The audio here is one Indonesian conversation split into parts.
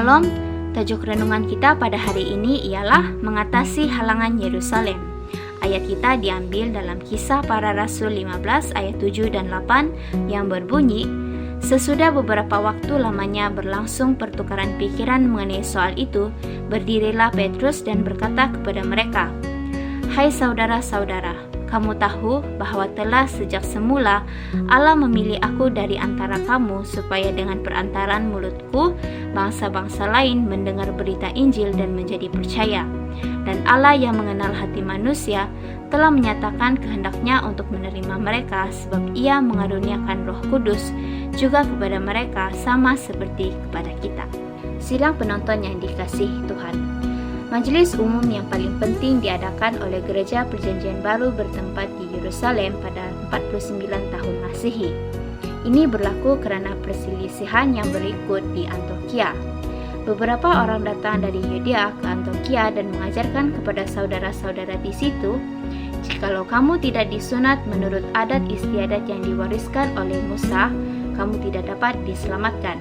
Shalom, tajuk renungan kita pada hari ini ialah mengatasi halangan Yerusalem. Ayat kita diambil dalam Kisah Para Rasul 15 ayat 7 dan 8 yang berbunyi, sesudah beberapa waktu lamanya berlangsung pertukaran pikiran mengenai soal itu, berdirilah Petrus dan berkata kepada mereka, "Hai saudara-saudara, kamu tahu bahwa telah sejak semula Allah memilih aku dari antara kamu supaya dengan perantaraan mulutku bangsa-bangsa lain mendengar berita Injil dan menjadi percaya. Dan Allah yang mengenal hati manusia telah menyatakan kehendaknya untuk menerima mereka sebab Ia mengaruniakan Roh Kudus juga kepada mereka sama seperti kepada kita." Sidang penonton yang dikasihi Tuhan, majelis umum yang paling penting diadakan oleh Gereja Perjanjian Baru bertempat di Yerusalem pada 49 tahun Masehi. Ini berlaku kerana perselisihan yang berikut di Antiokhia. Beberapa orang datang dari Yudea ke Antiokhia dan mengajarkan kepada saudara-saudara di situ, "Jikalau kamu tidak disunat menurut adat istiadat yang diwariskan oleh Musa, kamu tidak dapat diselamatkan."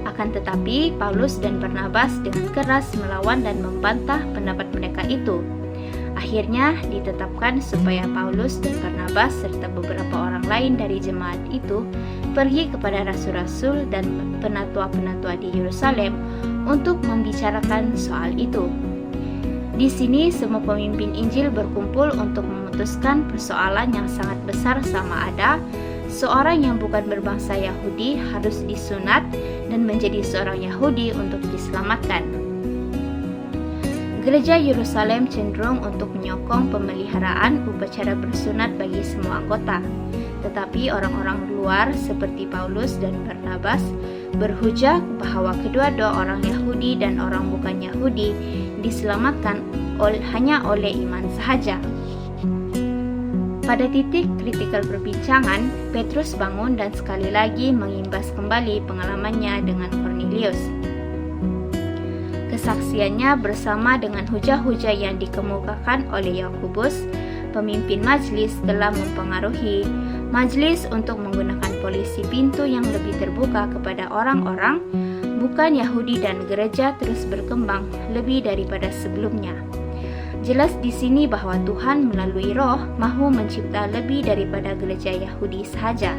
Akan tetapi, Paulus dan Barnabas dengan keras melawan dan membantah pendapat mereka itu. Akhirnya ditetapkan supaya Paulus dan Barnabas serta beberapa orang lain dari jemaat itu pergi kepada rasul-rasul dan penatua-penatua di Yerusalem untuk membicarakan soal itu. Di sini semua pemimpin Injil berkumpul untuk memutuskan persoalan yang sangat besar, sama ada seorang yang bukan berbangsa Yahudi harus disunat dan menjadi seorang Yahudi untuk diselamatkan. Gereja Yerusalem cenderung untuk menyokong pemeliharaan upacara bersunat bagi semua anggota. Tetapi orang-orang luar seperti Paulus dan Barnabas berhujah bahwa kedua-dua orang Yahudi dan orang bukan Yahudi diselamatkan hanya oleh iman sahaja. Pada titik kritikal perbincangan, Petrus bangun dan sekali lagi mengimbas kembali pengalamannya dengan Kornelius. Kesaksiannya bersama dengan hujah-hujah yang dikemukakan oleh Yakobus, pemimpin majlis, telah mempengaruhi majlis untuk menggunakan polisi pintu yang lebih terbuka kepada orang-orang bukan Yahudi, dan gereja terus berkembang lebih daripada sebelumnya. Jelas di sini bahwa Tuhan melalui Roh mahu mencipta lebih daripada gereja Yahudi sahaja.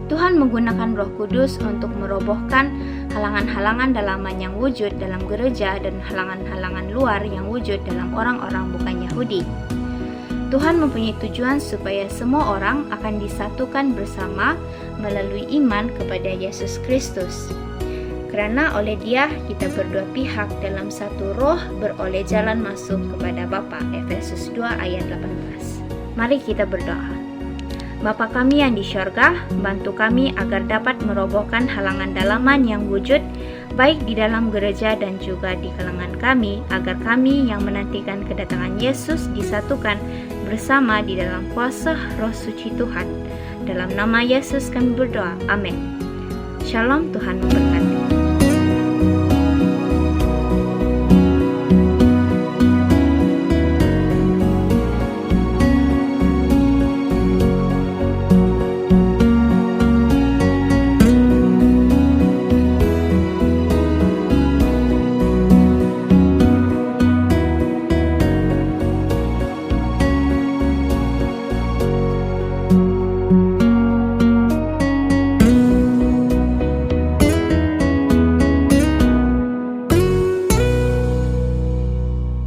Tuhan menggunakan Roh Kudus untuk merobohkan halangan-halangan dalaman yang wujud dalam gereja dan halangan-halangan luar yang wujud dalam orang-orang bukan Yahudi. Tuhan mempunyai tujuan supaya semua orang akan disatukan bersama melalui iman kepada Yesus Kristus. Kerana oleh Dia kita berdua pihak dalam satu roh beroleh jalan masuk kepada Bapa. Efesus 2 ayat 18. Mari kita berdoa. Bapa kami yang di syurga, bantu kami agar dapat merobohkan halangan dalaman yang wujud baik di dalam gereja dan juga di kalangan kami, agar kami yang menantikan kedatangan Yesus disatukan bersama di dalam kuasa Roh Suci Tuhan. Dalam nama Yesus kami berdoa. Amin. Shalom, Tuhan memberkati.